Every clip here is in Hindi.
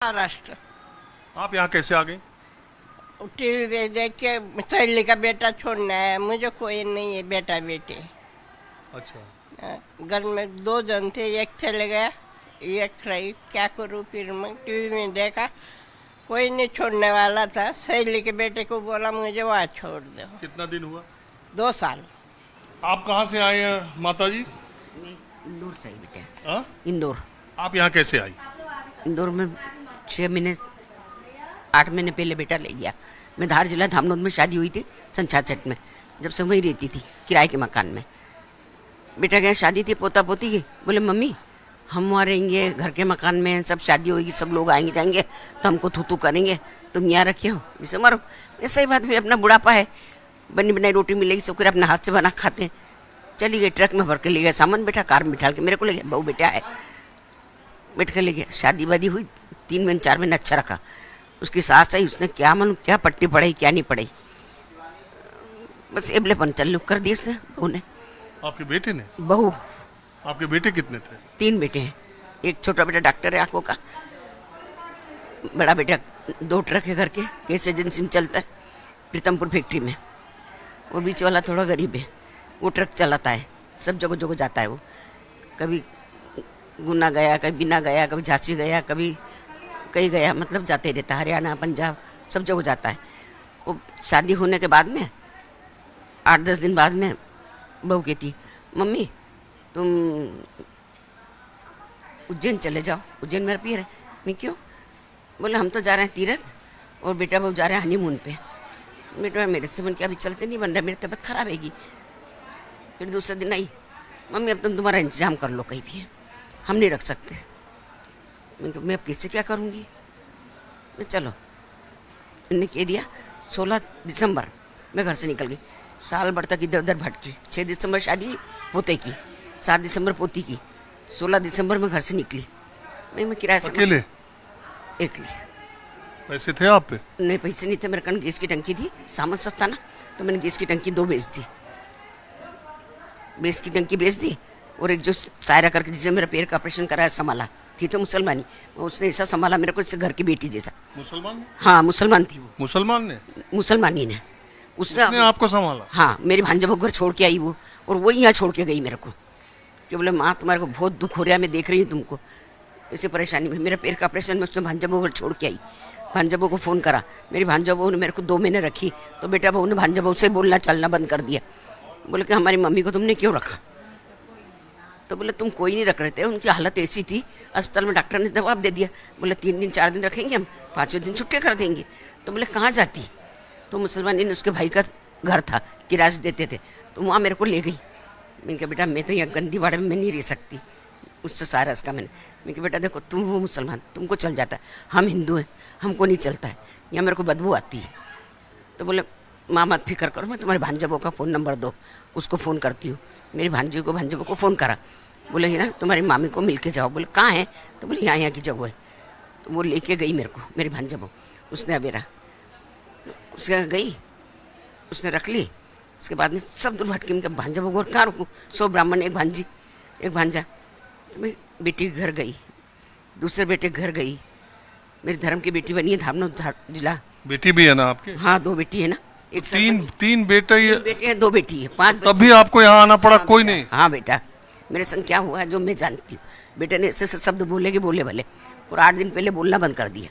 महाराष्ट्र। आप यहाँ कैसे आ गए? टीवी पे देख के सहेली का बेटा छोड़ना है, मुझे कोई नहीं है बेटा बेटे। अच्छा। घर में 2 जन थे, एक चले गया एक रही, क्या करूँ फिर मैं टीवी में देखा कोई नहीं छोड़ने वाला था। सहेली के बेटे को बोला मुझे वहाँ छोड़ दो। कितना दिन हुआ? 2 साल। आप कहाँ से आए हैं माता जी? मैं इंदौर से आई बेटा। हाँ? इंदौर। आप यहाँ कैसे आई? इंदौर में 6 महीने 8 महीने पहले बेटा ले गया। मैं धार जिला धामनोद में शादी हुई थी सन 66 में, जब से वहीं रहती थी किराए के मकान में। बेटा गया, शादी थी पोता पोती की, बोले मम्मी हम वहाँ रहेंगे घर के मकान में, सब शादी होगी, सब लोग आएंगे जाएंगे तो हमको थू करेंगे, तुम यहाँ रखे हो जिसे मरो। ऐसा ही बात भी, अपना बुढ़ापा है, बनी बनाई रोटी मिलेगी सब कुछ अपने हाथ से बना खाते हैं। चली गई, ट्रक में भर के ले गया सामान, बैठा कार में बिठा के मेरे को ले गया, बहू बेटा है बैठ के ले गया। शादी वादी हुई, 3 महीने 4 महीने अच्छा रखा। उसकी सास आई, उसने क्या मालूम क्या पट्टी पढ़ाई क्या नहीं पढ़ाई, बस एबलेपन चालू कर दी उसने बहू ने। आपके बेटे ने? बहू। आपके बेटे कितने थे? 3 बेटे हैं। एक छोटा बेटा डॉक्टर है आंखों का, बड़ा बेटा 2 ट्रक है घर के, गैस एजेंसी में चलता है प्रीतमपुर फैक्ट्री में। वो बीच वाला थोड़ा गरीब है, वो ट्रक चलाता है, सब जगह जगह जाता है वो। कभी गुना गया, कभी बिना गया, कभी झांसी गया, कभी कहीं गया, मतलब जाते रहता है, हरियाणा पंजाब सब जगह जाता है। वो शादी होने के बाद में 8-10 दिन बाद में बहू कहती मम्मी तुम उज्जैन चले जाओ, उज्जैन मेरा पीर है। मैं क्यों? बोले हम तो जा रहे हैं तीरथ और बेटा बहू जा रहे हैं हनीमून पे। बेटा मेरे से बन के अभी चलते नहीं बन रहा, मेरी तबीयत खराब हैगी। फिर दूसरे दिन आई, मम्मी अब तुम तुम्हारा इंतजाम कर लो, कहीं भी हम नहीं रख सकते। मैं अब कैसे क्या करूँगी? मैं चलो, मैंने कह दिया। 16 दिसंबर मैं घर से निकल गई, साल भर तक इधर उधर भटकी। 6 दिसंबर शादी पोते की, 7 दिसंबर पोती की, 16 दिसंबर में घर से निकली। मैं किराए से अकेले? अकेले। पैसे थे आप पे? नहीं पैसे नहीं थे, मेरे कन गैस की टंकी थी, सामान सब था ना, तो मैंने गैस की टंकी 2 बेच दी। गैस की टंकी बेच दी और एक जो सायरा करके जिसे मेरा पैर का ऑपरेशन कराया संभाला, थी तो मुसलमानी, उसने ऐसा संभाला मेरे को जैसे घर की बेटी जैसा। मुसलमान? हाँ मुसलमान थी वो। मुसलमान ने? मुसलमानी ने उसने आपको संभाला? हाँ, मेरी भांजा बहू घर छोड़ के आई वो, और वो यहाँ छोड़ के गई मेरे को कि बोले माँ तुम्हारे को बहुत दुख हो रहा है, मैं देख रही हूँ तुमको ऐसे परेशानी में। मेरा पैर का ऑपरेशन में उसने भांजा बहू घर छोड़ के आई। भांजा बहू को फ़ोन करा, मेरी भांजा बहू ने मेरे को 2 महीने रखी, तो बेटा बहू ने भांजा बहू से बोलना चलना बंद कर दिया। बोले कि हमारी मम्मी को तुमने क्यों रखा? तो बोले तुम कोई नहीं रख रहे थे, उनकी हालत ऐसी थी, अस्पताल में डॉक्टर ने जवाब दे दिया, बोले 3 दिन 4 दिन रखेंगे हम, 5वें दिन छुट्टी कर देंगे। तो बोले कहाँ जाती? तो मुसलमानी ने उसके भाई का घर था, किराए से देते थे, तो वहाँ मेरे को ले गई। मैंने कहा बेटा मैं तो यहाँ गंदी वाड़े में मैं नहीं रह सकती, उससे सारा इसका मैं कहा बेटा देखो तुम वो मुसलमान, तुमको चल जाता है, हम हिंदू हैं हमको नहीं चलता है, यहाँ मेरे को बदबू आती है। तो बोले माँ मत फिक्र करो, मैं तुम्हारे भांजा बहू का फ़ोन नंबर दो, उसको फ़ोन करती हूँ। मेरी भांजी को भांजा बहू को फ़ोन करा, बोले ना तुम्हारी मामी को मिल के जाओ। बोले कहाँ है? तो बोले यहाँ की जगह है। तो वो लेके गई मेरे को, मेरी भांजा बहू, उसने अबेरा उसके गई, उसने रख ली। उसके बाद में सब दूर भटके, उनका भांजा बहू और कहाँ रुकूँ, 100 ब्राह्मण, एक भांजी एक भांजा। तो मैं बेटी के घर गई, दूसरे बेटे के घर गई, मेरी धर्म की बेटी बनी है धामनोद जिला। बेटी भी है ना आपके? हाँ 2 बेटी है ना, एक तीन बेटे? 3 बेटे हैं 2 बेटी है, 5। तब भी आपको यहाँ आना पड़ा? कोई नहीं? हाँ बेटा, मेरे संग क्या हुआ जो मैं जानती हूँ। बेटे ने ऐसे शब्द बोले भले, और 8 दिन पहले बोलना बंद कर दिया।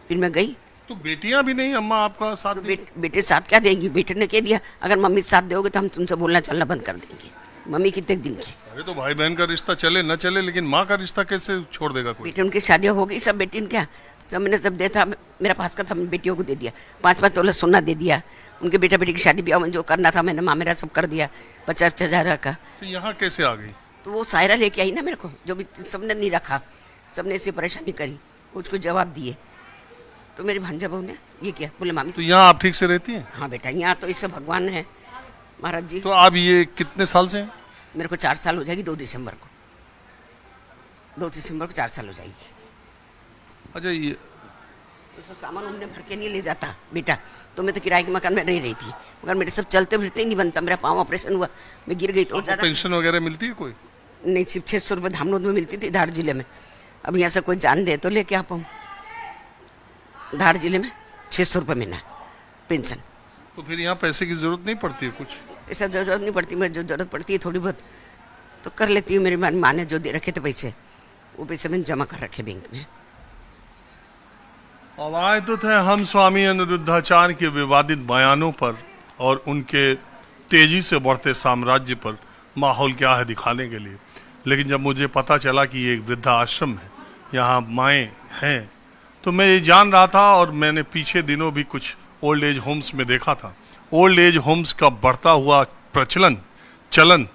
फिर मैं गई। तो बेटियां भी नहीं अम्मा आपका साथ? बेटे साथ क्या देंगी? बेटे ने कह दिया अगर मम्मी साथ दोगे तो हम तुमसे बोलना चलना बंद कर देंगे। मम्मी कितने दिन की? अरे तो भाई बहन का रिश्ता चले न चले, लेकिन माँ का रिश्ता कैसे छोड़ देगा कोई? बेटे उनकी शादियाँ हो गई सब, बेटी ने क्या सब मैंने सब दिया था, मेरा पास का था, बेटियों को दे दिया, 5-5 तोला सोना दे दिया। उनके बेटा बेटी की शादी ब्याह में जो करना था मैंने माँ मेरा सब कर दिया, 50-50 हज़ार का। तो यहाँ कैसे आ गई? तो वो सायरा लेके आई ना मेरे को, जो भी सबने नहीं रखा, सबने ऐसी परेशानी करी, कुछ जवाब दिए। तो मेरी भांजा बहू ने ये किया, बोले मामी। तो यहाँ आप ठीक से रहती हैं? हाँ बेटा, यहाँ तो इससे भगवान है महाराज जी। तो आप ये कितने साल से हैं? मेरे को 4 साल हो जाएगी 2 दिसंबर को, 2 दिसंबर को 4 साल हो जाएगी। अच्छा, ये सब सामान उन्होंने भर के नहीं ले जाता बेटा, तो मैं तो किराए के मकान में रह रही थी, मगर मेरे सब चलते फिरते ही नहीं बनता। मेरा पाँव ऑपरेशन हुआ, मैं गिर गई तो ज़्यादा। पेंशन वगैरह मिलती है कोई? नहीं, सिर्फ 600 रुपये धामनोद में मिलती थी, धार जिले में। अब यहाँ से कोई जान दे तो लेके आप हम धार जिले में 600 रुपये महीना पेंशन। तो फिर यहाँ पैसे की जरूरत नहीं पड़ती है कुछ? पैसा जरूरत नहीं पड़ती, मैं जो जरूरत पड़ती है थोड़ी बहुत तो कर लेती हूँ। मेरी माँ ने जो दे रखे थे पैसे, वो पैसे मैंने जमा कर रखे बैंक में। अब आए तो थे हम स्वामी अनिरुद्धाचार्य के विवादित बयानों पर और उनके तेजी से बढ़ते साम्राज्य पर माहौल क्या है दिखाने के लिए, लेकिन जब मुझे पता चला कि ये एक वृद्धा आश्रम है, यहाँ माएँ हैं, तो मैं ये जान रहा था। और मैंने पीछे दिनों भी कुछ ओल्ड एज होम्स में देखा था। ओल्ड एज होम्स का बढ़ता हुआ चलन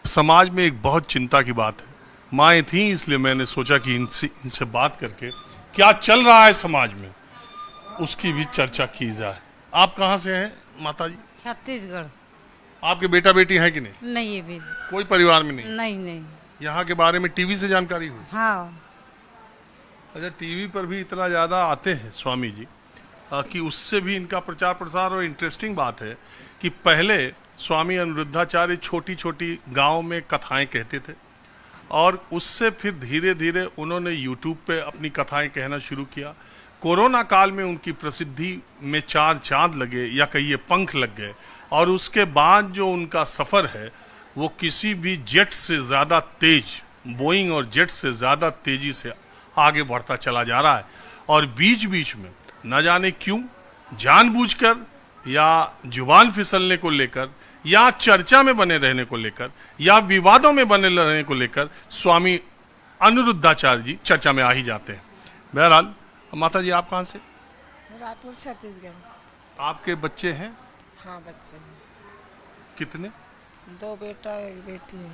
समाज में एक बहुत चिंता की बात है। माएँ थीं, इसलिए मैंने सोचा कि इनसे बात करके क्या चल रहा है समाज में उसकी भी चर्चा की जाए। आप कहाँ से हैं माता जी? छत्तीसगढ़। आपके बेटा बेटी है कि नहीं? नहीं है भी। कोई परिवार में नहीं? नहीं। यहाँ के बारे में टीवी से जानकारी हुई? हाँ। अच्छा, टीवी पर भी इतना ज्यादा आते हैं स्वामी जी कि उससे भी इनका प्रचार प्रसार। और इंटरेस्टिंग बात है कि पहले स्वामी अनिरुद्धाचार्य छोटी छोटी गांव में कथाएं कहते थे और उससे फिर धीरे धीरे उन्होंने यूट्यूब पे अपनी कथाएं कहना शुरू किया। कोरोना काल में उनकी प्रसिद्धि में 4 चांद लगे या कहिए पंख लग गए। और उसके बाद जो उनका सफर है वो किसी भी जेट से ज्यादा तेज, बोइंग और जेट से ज्यादा तेजी से आगे बढ़ता चला जा रहा है। और बीच बीच में न जाने क्यों, जानबूझकर या जुबान फिसलने को लेकर या चर्चा में बने रहने को लेकर या विवादों में बने रहने को लेकर स्वामी अनिरुद्धाचार्य जी चर्चा में आ ही जाते हैं। बहरहाल माता जी, आप कहाँ से? रायपुर, छत्तीसगढ़। आपके बच्चे हैं? हाँ, बच्चे हैं। कितने? 2 बेटा 1 बेटी है।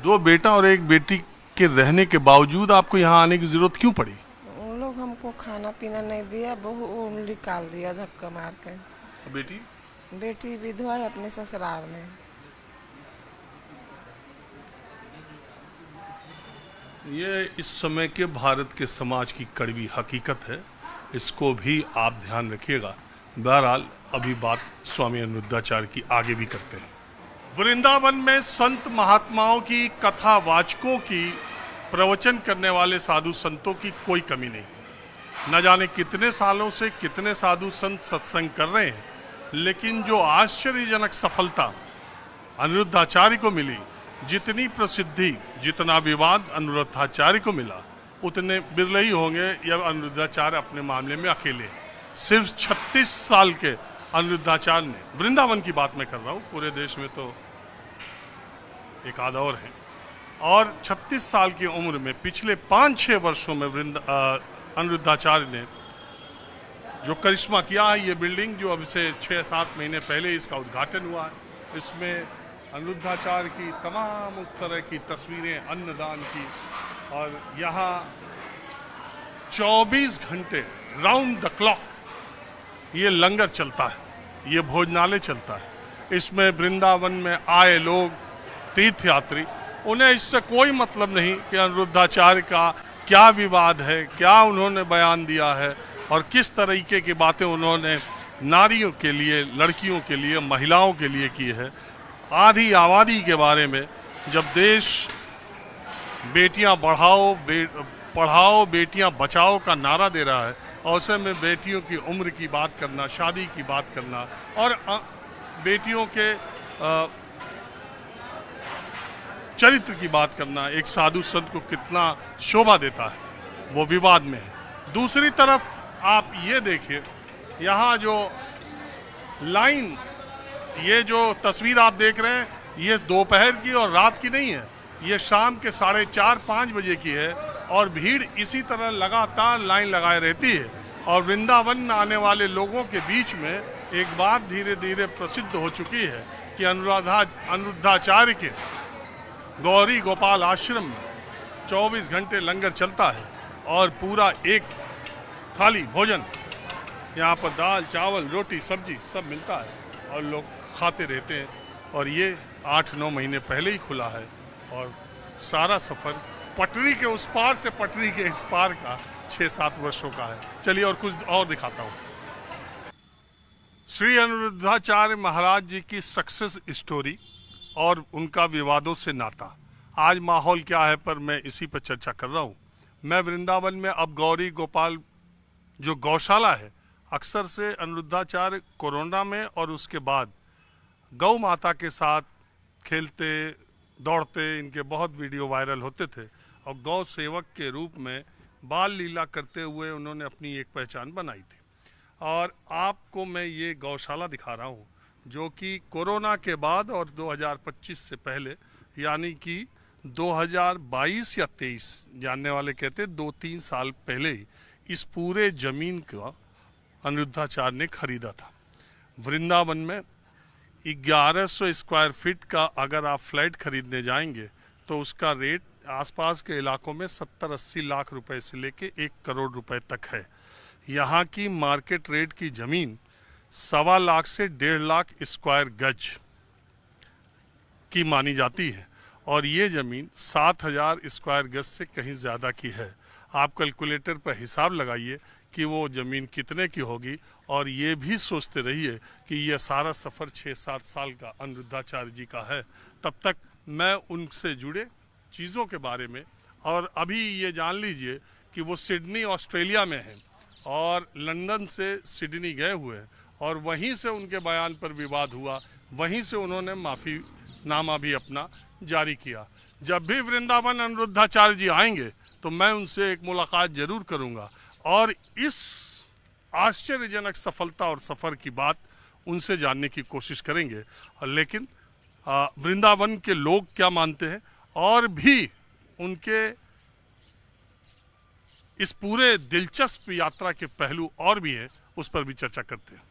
2 बेटा और 1 बेटी के रहने के बावजूद आपको यहाँ आने की जरूरत क्यों पड़ी? उन लोग हमको खाना पीना नहीं दिया, बहू निकाल दिया धक्का मार के। बेटी? बेटी विधवा है अपने ससुराल में। ये इस समय के भारत के समाज की कड़वी हकीकत है, इसको भी आप ध्यान रखिएगा। बहरहाल अभी बात स्वामी अनिरुद्धाचार्य की आगे भी करते हैं। वृंदावन में संत महात्माओं की, कथा वाचकों की, प्रवचन करने वाले साधु संतों की कोई कमी नहीं। न जाने कितने सालों से कितने साधु संत सत्संग कर रहे हैं, लेकिन जो आश्चर्यजनक सफलता अनिरुद्धाचार्य को मिली, जितनी प्रसिद्धि, जितना विवाद अनिरुद्धाचार्य को मिला, उतने बिरले ही होंगे या अनिरुद्धाचार्य अपने मामले में अकेले। सिर्फ 36 साल के अनिरुद्धाचार्य ने, वृंदावन की बात मैं कर रहा हूँ, पूरे देश में तो एक आध और है, और 36 साल की उम्र में पिछले 5-6 वर्षों में अनिरुद्धाचार्य ने जो करिश्मा किया है। ये बिल्डिंग जो अब से 6-7 महीने पहले इसका उद्घाटन हुआ है, इसमें अनिरुद्धाचार्य की तमाम उस तरह की तस्वीरें, अन्नदान की, और यहाँ 24 घंटे राउंड द क्लॉक ये लंगर चलता है, ये भोजनालय चलता है। इसमें वृंदावन में आए लोग, तीर्थयात्री, उन्हें इससे कोई मतलब नहीं कि अनिरुद्धाचार्य का क्या विवाद है, क्या उन्होंने बयान दिया है और किस तरीके की बातें उन्होंने नारियों के लिए, लड़कियों के लिए, महिलाओं के लिए की है। आधी आबादी के बारे में जब देश बेटियां पढ़ाओ बेटियां बचाओ का नारा दे रहा है, अवसर में बेटियों की उम्र की बात करना, शादी की बात करना और बेटियों के चरित्र की बात करना एक साधु संत को कितना शोभा देता है, वो विवाद में है। दूसरी तरफ आप ये देखिए, यहाँ जो लाइन, ये जो तस्वीर आप देख रहे हैं, ये दोपहर की और रात की नहीं है, ये शाम के 4:30-5 बजे की है और भीड़ इसी तरह लगातार लाइन लगाए रहती है। और वृंदावन आने वाले लोगों के बीच में एक बात धीरे धीरे प्रसिद्ध हो चुकी है कि अनिरुद्धाचार्य के गौरी गोपाल आश्रम में 24 घंटे लंगर चलता है और पूरा एक थाली भोजन, यहाँ पर दाल, चावल, रोटी, सब्जी सब मिलता है और लोग खाते रहते हैं। और ये 8-9 महीने पहले ही खुला है और सारा सफ़र पटरी के उस पार से पटरी के इस पार का 6-7 वर्षों का है। चलिए और कुछ और दिखाता हूँ। श्री अनिरुद्धाचार्य महाराज जी की सक्सेस स्टोरी और उनका विवादों से नाता। आज माहौल क्या है पर मैं इसी पर चर्चा कर रहा हूँ। मैं वृंदावन में अब गौरी गोपाल जो गौशाला है, अक्सर से अनिरुद्धाचार्य कोरोना में और उसके बाद गौ माता के साथ खेलते दौड़ते, इनके बहुत वीडियो वायरल होते थे और गौ सेवक के रूप में बाल लीला करते हुए उन्होंने अपनी एक पहचान बनाई थी। और आपको मैं ये गौशाला दिखा रहा हूँ जो कि कोरोना के बाद और 2025 से पहले, यानी कि 2022 या 23, जानने वाले कहते 2-3 साल पहले ही इस पूरे जमीन का अनिरुद्धाचार्य ने खरीदा था। वृंदावन में 1100 स्क्वायर फीट का अगर आप फ्लैट खरीदने जाएंगे तो उसका रेट आसपास के इलाकों में 70-80 लाख रुपए से लेके 1 करोड़ रुपए तक है। यहाँ की मार्केट रेट की जमीन 1.25 लाख से 1.5 लाख स्क्वायर गज की मानी जाती है और ये जमीन 7,000 स्क्वायर गज से कहीं ज़्यादा की है। आप कैलकुलेटर पर हिसाब लगाइए कि वो ज़मीन कितने की होगी और ये भी सोचते रहिए कि ये सारा सफ़र 6-7 साल का अनिरुद्धाचार्य जी का है। तब तक मैं उनसे जुड़े चीज़ों के बारे में, और अभी ये जान लीजिए कि वो सिडनी ऑस्ट्रेलिया में है और लंदन से सिडनी गए हुए हैं और वहीं से उनके बयान पर विवाद हुआ, वहीं से उन्होंने माफ़ीनामा भी अपना जारी किया। जब भी वृंदावन अनिरुद्धाचार्य जी आएंगे तो मैं उनसे एक मुलाकात जरूर करूंगा और इस आश्चर्यजनक सफलता और सफ़र की बात उनसे जानने की कोशिश करेंगे। लेकिन वृंदावन के लोग क्या मानते हैं और भी उनके इस पूरे दिलचस्प यात्रा के पहलू और भी हैं, उस पर भी चर्चा करते हैं।